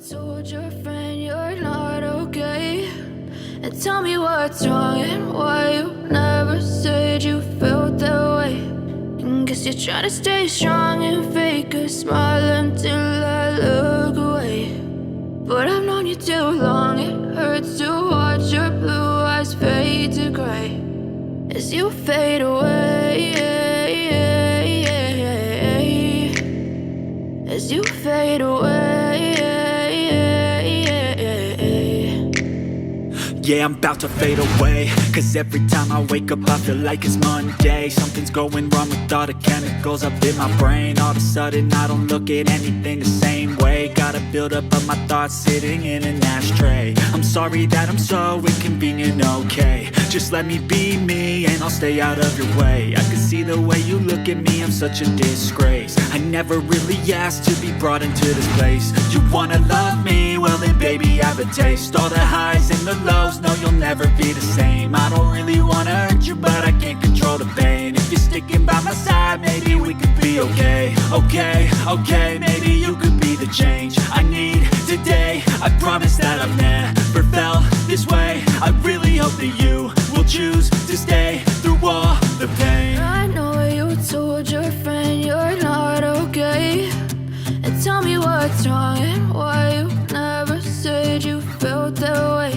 told your friend you're not okay, and tell me what's wrong and why you never said you felt that way. And guess you're trying to stay strong and fake a smile until I look away. But I've known you too long, it hurts to watch your blue eyes fade to gray as you fade away, as you fade away. Yeah, I'm about to fade away, cause every time I wake up I feel like it's Monday. Something's going wrong with all the chemicals up in my brain. All of a sudden I don't look at anything the same way. Gotta build up of my thoughts sitting in an ashtray. I'm sorry that I'm so inconvenient, okay. Just let me be me and I'll stay out of your way. I can see the way you look at me, I'm such a disgrace. I never really asked to be brought into this place. You wanna love me? Well then baby I have a taste. All the highs and the lows, no you'll never be the same. I don't really wanna hurt you but I can't control the pain. If you're sticking by my side maybe we could be okay. Okay, maybe you could be the change I need today. I promise that I've never felt this way. I really hope that you will choose to stay through all the pain. I know you told your friend you're not okay, and tell me what's wrong and why you never said you felt that way.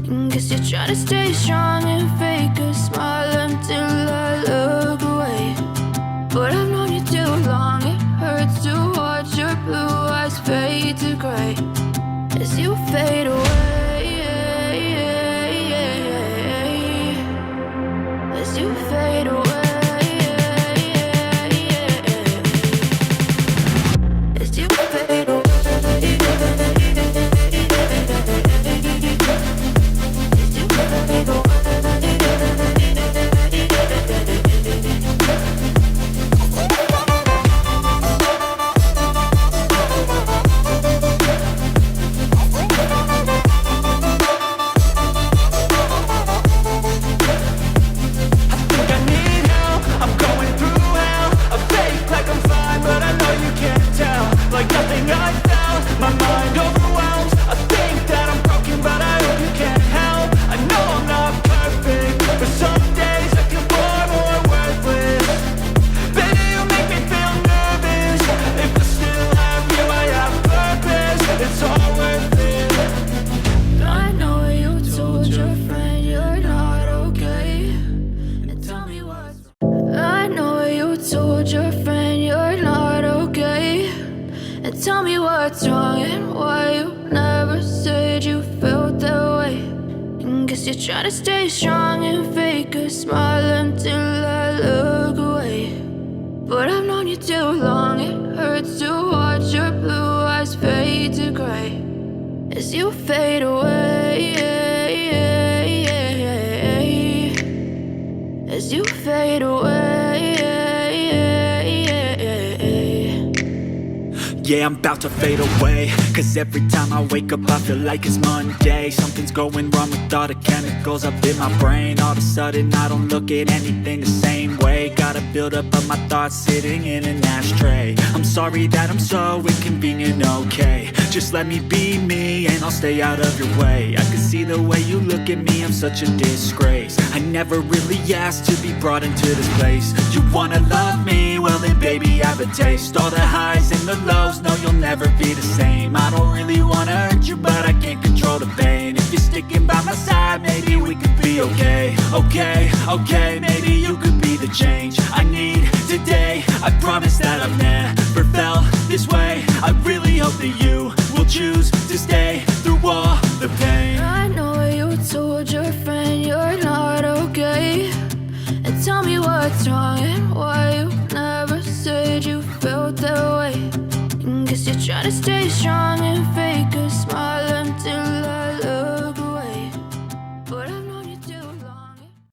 And guess you're trying to stay strong and fake a smile until I look away. But I've known you too long, it hurts to watch your blue eyes fade to gray as you fade away, as you fade away. Tell me what's wrong and why you never said you felt that way. And guess you're trying to stay strong and fake a smile until I look away. But I've known you too long, it hurts to watch your blue eyes fade to gray as you fade away, as you fade away. Yeah, I'm about to fade away, cause every time I wake up I feel like it's Monday. Something's going wrong with all the chemicals up in my brain. All of a sudden I don't look at anything the same way. Gotta build up of my thoughts sitting in an ashtray. I'm sorry that I'm so inconvenient, okay. Just let me be me and I'll stay out of your way. I can see the way you look at me, I'm such a disgrace. I never really asked to be brought into this place. You wanna love me? Well then baby I have a taste. All the highs and the lows, no you'll never be the same. I don't really wanna hurt you but I can't control the pain. If you're sticking by my side maybe we could be okay. Okay, maybe you could be the change I need today. I promise that I've never felt this way. I really hope that you will choose to stay through all the pain. I know you told your friend you're not okay, and tell me what's wrong and why you never said you felt that way. And guess you're trying to stay strong and